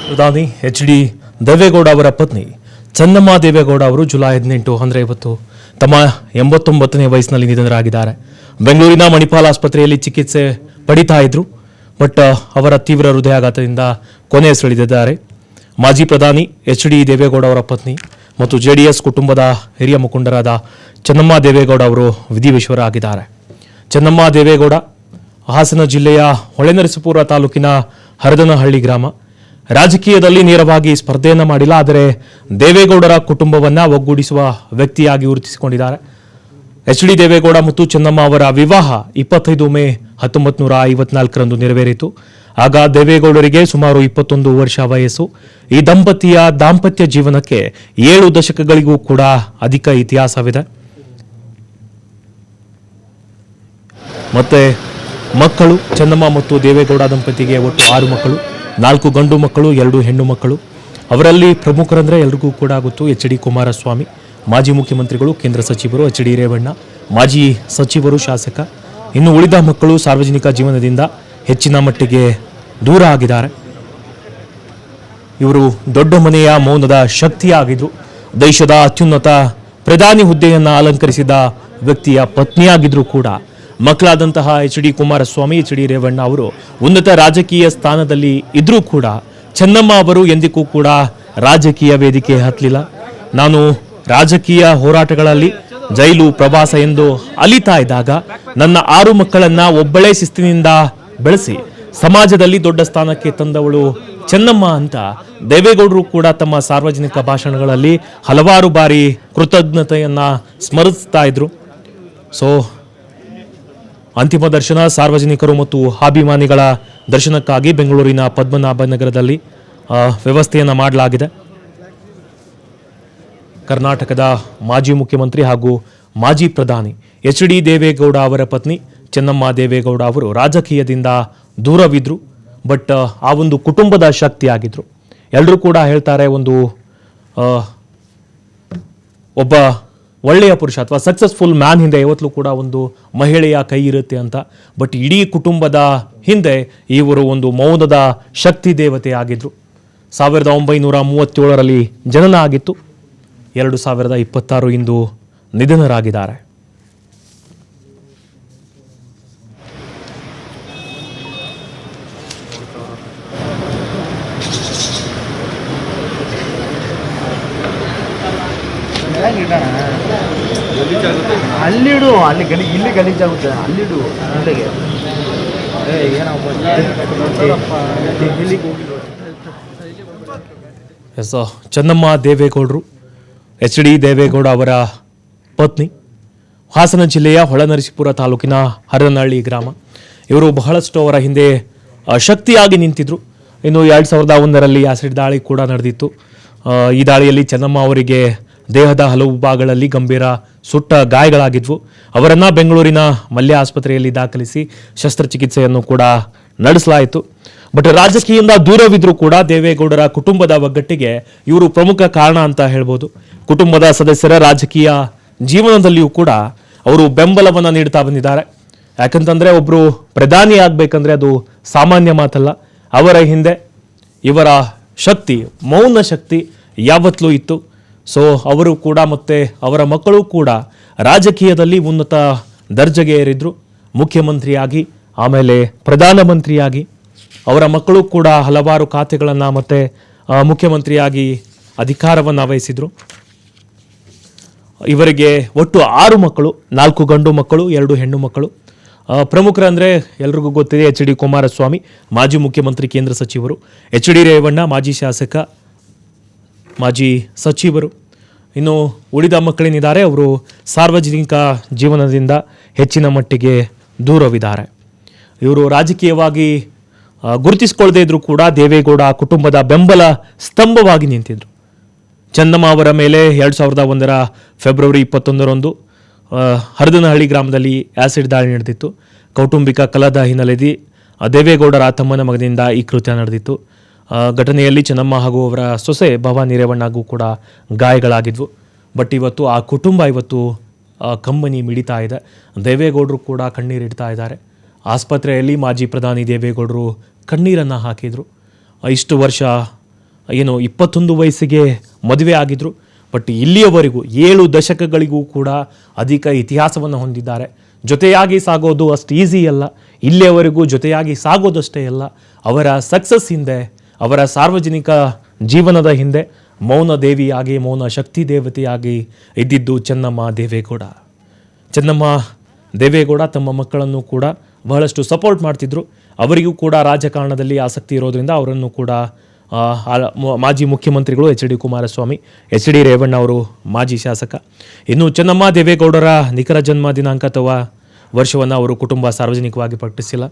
ಪ್ರಧಾನಿ ಎಚ್.ಡಿ. ದೇವೇಗೌಡ ಅವರ ಪತ್ನಿ ಚೆನ್ನಮ್ಮ ದೇವೇಗೌಡ ಅವರು ಜುಲೈ 18 ಅಂದರೆ ಇವತ್ತು ತಮ್ಮ 89ನೇ ವಯಸ್ಸಿನಲ್ಲಿ ನಿಧನರಾಗಿದ್ದಾರೆ. ಬೆಂಗಳೂರಿನ ಮಣಿಪಾಲ್ ಆಸ್ಪತ್ರೆಯಲ್ಲಿ ಚಿಕಿತ್ಸೆ ಪಡಿತಾ ಇದ್ರು. ಬಟ್ ಅವರ ತೀವ್ರ ಹೃದಯಾಘಾತದಿಂದ ಕೊನೆಯುಸಿರೆಳೆದಿದ್ದಾರೆ. ಮಾಜಿ ಪ್ರಧಾನಿ ಎಚ್.ಡಿ. ದೇವೇಗೌಡ ಅವರ ಪತ್ನಿ ಮತ್ತು ಜೆಡಿಎಸ್ ಕುಟುಂಬದ ಹಿರಿಯ ಮುಖಂಡರಾದ ಚೆನ್ನಮ್ಮ ದೇವೇಗೌಡ ಅವರು ವಿಧಿವಿಶ್ವರ ಆಗಿದ್ದಾರೆ. ಚೆನ್ನಮ್ಮ ದೇವೇಗೌಡ ಹಾಸನ ಜಿಲ್ಲೆಯ ಹೊಳೆನರಸೀಪುರ ತಾಲೂಕಿನ ಹರದನಹಳ್ಳಿ ಗ್ರಾಮ. ರಾಜಕೀಯದಲ್ಲಿ ನೇರವಾಗಿ ಸ್ಪರ್ಧೆಯನ್ನು ಮಾಡಿಲ್ಲ, ಆದರೆ ದೇವೇಗೌಡರ ಕುಟುಂಬವನ್ನು ಒಗ್ಗೂಡಿಸುವ ವ್ಯಕ್ತಿಯಾಗಿ ಗುರುತಿಸಿಕೊಂಡಿದ್ದಾರೆ. ಎಚ್.ಡಿ. ದೇವೇಗೌಡ ಮತ್ತು ಚೆನ್ನಮ್ಮ ಅವರ ವಿವಾಹ 25 ಮೇ 1954ರಂದು ನೆರವೇರಿತು. ಆಗ ದೇವೇಗೌಡರಿಗೆ ಸುಮಾರು 21 ವರ್ಷ ವಯಸ್ಸು. ಈ ದಂಪತಿಯ ದಾಂಪತ್ಯ ಜೀವನಕ್ಕೆ 7 ದಶಕಗಳಿಗೂ ಕೂಡ ಅಧಿಕ ಇತಿಹಾಸವಿದೆ. ಮತ್ತೆ ಮಕ್ಕಳು ಚೆನ್ನಮ್ಮ ಮತ್ತು ದೇವೇಗೌಡ ದಂಪತಿಗೆ ಒಟ್ಟು 6 ಮಕ್ಕಳು, 4 ಗಂಡು ಮಕ್ಕಳು, 2 ಹೆಣ್ಣು ಮಕ್ಕಳು. ಅವರಲ್ಲಿ ಪ್ರಮುಖರಂದ್ರೆ ಎಲ್ರಿಗೂ ಕೂಡ ಗೊತ್ತು, ಎಚ್.ಡಿ. ಕುಮಾರಸ್ವಾಮಿ ಮಾಜಿ ಮುಖ್ಯಮಂತ್ರಿಗಳು, ಕೇಂದ್ರ ಸಚಿವರು, ಎಚ್.ಡಿ. ರೇವಣ್ಣ ಮಾಜಿ ಸಚಿವರು, ಶಾಸಕ. ಇನ್ನು ಉಳಿದ ಮಕ್ಕಳು ಸಾರ್ವಜನಿಕ ಜೀವನದಿಂದ ಹೆಚ್ಚಿನ ಮಟ್ಟಿಗೆ ದೂರ ಆಗಿದ್ದಾರೆ. ಇವರು ದೊಡ್ಡ ಮನೆಯ ಮೌನದ ಶಕ್ತಿಯಾಗಿದ್ರು. ದೇಶದ ಅತ್ಯುನ್ನತ ಪ್ರಧಾನಿ ಹುದ್ದೆಯನ್ನು ಅಲಂಕರಿಸಿದ ವ್ಯಕ್ತಿಯ ಪತ್ನಿಯಾಗಿದ್ರು ಕೂಡ. ಮಕ್ಕಳಾದಂತಹ ಎಚ್.ಡಿ. ಕುಮಾರಸ್ವಾಮಿ, ಎಚ್.ಡಿ. ರೇವಣ್ಣ ಅವರು ಉನ್ನತ ರಾಜಕೀಯ ಸ್ಥಾನದಲ್ಲಿ ಇದ್ರೂ ಕೂಡ ಚೆನ್ನಮ್ಮ ಅವರು ಎಂದಿಗೂ ಕೂಡ ರಾಜಕೀಯ ವೇದಿಕೆ ಹತ್ತಲಿಲ್ಲ. ನಾನು ರಾಜಕೀಯ ಹೋರಾಟಗಳಲ್ಲಿ ಜೈಲು, ಪ್ರವಾಸ ಎಂದು ಅಲಿತಾ ಇದ್ದಾಗ ನನ್ನ 6 ಮಕ್ಕಳನ್ನ ಒಬ್ಬಳೇ ಶಿಸ್ತಿನಿಂದ ಬೆಳೆಸಿ ಸಮಾಜದಲ್ಲಿ ದೊಡ್ಡ ಸ್ಥಾನಕ್ಕೆ ತಂದವಳು ಚೆನ್ನಮ್ಮ ಅಂತ ದೇವೇಗೌಡರು ಕೂಡ ತಮ್ಮ ಸಾರ್ವಜನಿಕ ಭಾಷಣಗಳಲ್ಲಿ ಹಲವಾರು ಬಾರಿ ಕೃತಜ್ಞತೆಯನ್ನ ಸ್ಮರಿಸ್ತಾ ಇದ್ರು. ಸೊ ಅಂತಿಮ ದರ್ಶನ ಸಾರ್ವಜನಿಕರು ಮತ್ತು ಅಭಿಮಾನಿಗಳ ದರ್ಶನಕ್ಕಾಗಿ ಬೆಂಗಳೂರಿನ ಪದ್ಮನಾಭ ನಗರದಲ್ಲಿ ವ್ಯವಸ್ಥೆಯನ್ನು ಮಾಡಲಾಗಿದೆ. ಕರ್ನಾಟಕದ ಮಾಜಿ ಮುಖ್ಯಮಂತ್ರಿ ಹಾಗೂ ಮಾಜಿ ಪ್ರಧಾನಿ ಎಚ್.ಡಿ. ದೇವೇಗೌಡ ಅವರ ಪತ್ನಿ ಚೆನ್ನಮ್ಮ ದೇವೇಗೌಡ ಅವರು ರಾಜಕೀಯದಿಂದ ದೂರವಿದ್ರು. ಬಟ್ ಆ ಒಂದು ಕುಟುಂಬದ ಶಕ್ತಿಯಾಗಿದ್ರು. ಎಲ್ಲರೂ ಕೂಡ ಹೇಳ್ತಾರೆ, ಒಬ್ಬ ಒಳ್ಳೆಯ ಪುರುಷ ಅಥವಾ ಸಕ್ಸಸ್ಫುಲ್ ಮ್ಯಾನ್ ಹಿಂದೆ ಯಾವತ್ತೂ ಕೂಡ ಒಂದು ಮಹಿಳೆಯ ಕೈ ಇರುತ್ತೆ ಅಂತ. ಬಟ್ ಇಡೀ ಕುಟುಂಬದ ಹಿಂದೆ ಇವರು ಒಂದು ಮೌನದ ಶಕ್ತಿ ದೇವತೆ ಆಗಿದ್ರು. 1937ರಲ್ಲಿ ಜನನ ಆಗಿತ್ತು. 2026 ಇಂದು ನಿಧನರಾಗಿದ್ದಾರೆ. ಅಲ್ಲಿಡು, ಇಲ್ಲಿ ಗಲೀಜಾಗುತ್ತೆ, ಅಲ್ಲಿಡು. ಎಸ್, ಚೆನ್ನಮ್ಮ ದೇವೇಗೌಡರು ಎಚ್.ಡಿ. ದೇವೇಗೌಡ ಅವರ ಪತ್ನಿ, ಹಾಸನ ಜಿಲ್ಲೆಯ ಹೊಳೆನರಸೀಪುರ ತಾಲೂಕಿನ ಹರದನಹಳ್ಳಿ ಗ್ರಾಮ. ಇವರು ಬಹಳಷ್ಟು ಅವರ ಹಿಂದೆ ಶಕ್ತಿಯಾಗಿ ನಿಂತಿದ್ರು. ಇನ್ನು 2001ರಲ್ಲಿ ಆಸಿಡ್ ದಾಳಿ ಕೂಡ ನಡೆದಿತ್ತು. ಈ ದಾಳಿಯಲ್ಲಿ ಚೆನ್ನಮ್ಮ ಅವರಿಗೆ ದೇಹದ ಹಲವು ಭಾಗಗಳಲ್ಲಿ ಗಂಭೀರ ಸುಟ್ಟ ಗಾಯಗಳಾಗಿದ್ವು. ಅವರನ್ನು ಬೆಂಗಳೂರಿನ ಮಲ್ಯ ಆಸ್ಪತ್ರೆಯಲ್ಲಿ ದಾಖಲಿಸಿ ಶಸ್ತ್ರಚಿಕಿತ್ಸೆಯನ್ನು ಕೂಡ ನಡೆಸಲಾಯಿತು. ಬಟ್ ರಾಜಕೀಯದಿಂದ ದೂರವಿದ್ರೂ ಕೂಡ ದೇವೇಗೌಡರ ಕುಟುಂಬದ ಒಗ್ಗಟ್ಟಿಗೆ ಇವರು ಪ್ರಮುಖ ಕಾರಣ ಅಂತ ಹೇಳ್ಬೋದು. ಕುಟುಂಬದ ಸದಸ್ಯರ ರಾಜಕೀಯ ಜೀವನದಲ್ಲಿಯೂ ಕೂಡ ಅವರು ಬೆಂಬಲವನ್ನು ನೀಡ್ತಾ ಬಂದಿದ್ದಾರೆ. ಯಾಕಂತಂದ್ರೆ ಒಬ್ಬರು ಪ್ರಧಾನಿ ಆಗಬೇಕಂದ್ರೆ ಅದು ಸಾಮಾನ್ಯ ಮಾತಲ್ಲ. ಅವರ ಹಿಂದೆ ಇವರ ಶಕ್ತಿ, ಮೌನ ಶಕ್ತಿ ಯಾವತ್ತಲೂ ಇತ್ತು. ಸೊ ಅವರು ಕೂಡ ಮತ್ತೆ ಅವರ ಮಕ್ಕಳು ಕೂಡ ರಾಜಕೀಯದಲ್ಲಿ ಉನ್ನತ ದರ್ಜೆಗೆ ಏರಿದ್ರು. ಮುಖ್ಯಮಂತ್ರಿಯಾಗಿ, ಆಮೇಲೆ ಪ್ರಧಾನಮಂತ್ರಿಯಾಗಿ, ಅವರ ಮಕ್ಕಳು ಕೂಡ ಹಲವಾರು ಖಾತೆಗಳನ್ನು ಮತ್ತೆ ಮುಖ್ಯಮಂತ್ರಿಯಾಗಿ ಅಧಿಕಾರವನ್ನು ವಹಿಸಿದ್ರು. ಇವರಿಗೆ ಒಟ್ಟು 6 ಮಕ್ಕಳು, 4 ಗಂಡು ಮಕ್ಕಳು, 2 ಹೆಣ್ಣು ಮಕ್ಕಳು. ಪ್ರಮುಖರಂದರೆ ಎಲ್ರಿಗೂ ಗೊತ್ತಿದೆ, ಎಚ್.ಡಿ. ಕುಮಾರಸ್ವಾಮಿ ಮಾಜಿ ಮುಖ್ಯಮಂತ್ರಿ, ಕೇಂದ್ರ ಸಚಿವರು, ಎಚ್.ಡಿ. ರೇವಣ್ಣ ಮಾಜಿ ಶಾಸಕ, ಮಾಜಿ ಸಚಿವರು. ಇನ್ನು ಉಳಿದ ಮಕ್ಕಳೇನಿದ್ದಾರೆ ಅವರು ಸಾರ್ವಜನಿಕ ಜೀವನದಿಂದ ಹೆಚ್ಚಿನ ಮಟ್ಟಿಗೆ ದೂರವಿದ್ದಾರೆ. ಇವರು ರಾಜಕೀಯವಾಗಿ ಗುರುತಿಸಿಕೊಳ್ಳದೇ ಇದ್ರೂ ಕೂಡ ದೇವೇಗೌಡ ಕುಟುಂಬದ ಬೆಂಬಲ ಸ್ತಂಭವಾಗಿ ನಿಂತಿದ್ರು. ಚೆನ್ನಮ್ಮ ಅವರ ಮೇಲೆ 2001ರ ಫೆಬ್ರವರಿ 21ರಂದು ಹರದನಹಳ್ಳಿ ಗ್ರಾಮದಲ್ಲಿ ಆಸಿಡ್ ದಾಳಿ ನಡೆದಿತ್ತು. ಕೌಟುಂಬಿಕ ಕಲಹದ ಹಿನ್ನೆಲೆಯಲ್ಲಿ ದೇವೇಗೌಡರ ತಮ್ಮನ ಮಗನಿಂದ ಈ ಕೃತ್ಯ ನಡೆದಿತ್ತು. ಘಟನೆಯಲ್ಲಿ ಚೆನ್ನಮ್ಮ ಹಾಗೂ ಅವರ ಸೊಸೆ ಭವಾನಿ ರೇವಣ್ಣಗೂ ಕೂಡ ಗಾಯಗಳಾಗಿದ್ವು. ಬಟ್ ಇವತ್ತು ಆ ಕುಟುಂಬ ಕಂಬನಿ ಮಿಡಿತಾ ಇದೆ. ದೇವೇಗೌಡರು ಕೂಡ ಕಣ್ಣೀರಿಡ್ತಾ ಇದ್ದಾರೆ. ಆಸ್ಪತ್ರೆಯಲ್ಲಿ ಮಾಜಿ ಪ್ರಧಾನಿ ದೇವೇಗೌಡರು ಕಣ್ಣೀರನ್ನು ಹಾಕಿದರು. ಇಷ್ಟು ವರ್ಷ ಏನು 21 ವಯಸ್ಸಿಗೆ ಮದುವೆ ಆಗಿದ್ರು. ಬಟ್ ಇಲ್ಲಿಯವರೆಗೂ 7 ದಶಕಗಳಿಗೂ ಕೂಡ ಅಧಿಕ ಇತಿಹಾಸವನ್ನು ಹೊಂದಿದ್ದಾರೆ. ಜೊತೆಯಾಗಿ ಸಾಗೋದು ಅಷ್ಟು ಈಸಿ ಅಲ್ಲ. ಇಲ್ಲಿಯವರೆಗೂ ಜೊತೆಯಾಗಿ ಸಾಗೋದಷ್ಟೇ ಅಲ್ಲ, ಅವರ ಸಕ್ಸಸ್ ಹಿಂದೆ, ಅವರ ಸಾರ್ವಜನಿಕ ಜೀವನದ ಹಿಂದೆ ಮೌನ ದೇವಿಯಾಗಿ, ಮೌನ ಶಕ್ತಿ ದೇವತೆಯಾಗಿ ಇದ್ದಿದ್ದು ಚೆನ್ನಮ್ಮ ದೇವೇಗೌಡ. ಚೆನ್ನಮ್ಮ ದೇವೇಗೌಡ ತಮ್ಮ ಮಕ್ಕಳನ್ನು ಕೂಡ ಬಹಳಷ್ಟು ಸಪೋರ್ಟ್ ಮಾಡ್ತಿದ್ರು. ಅವರಿಗೂ ಕೂಡ ರಾಜಕಾರಣದಲ್ಲಿ ಆಸಕ್ತಿ ಇರೋದ್ರಿಂದ ಅವರನ್ನು ಕೂಡ ಮಾಜಿ ಮುಖ್ಯಮಂತ್ರಿಗಳು HD ಕುಮಾರಸ್ವಾಮಿ, HD ರೇವಣ್ಣ ಅವರು ಮಾಜಿ ಶಾಸಕ. ಇನ್ನು ಚೆನ್ನಮ್ಮ ದೇವೇಗೌಡರ ನಿಖರ ಜನ್ಮ ದಿನಾಂಕ ಅಥವಾ ವರ್ಷವನ್ನು ಅವರು ಕುಟುಂಬ ಸಾರ್ವಜನಿಕವಾಗಿ ಪ್ರಕಟಿಸಿಲ್ಲ.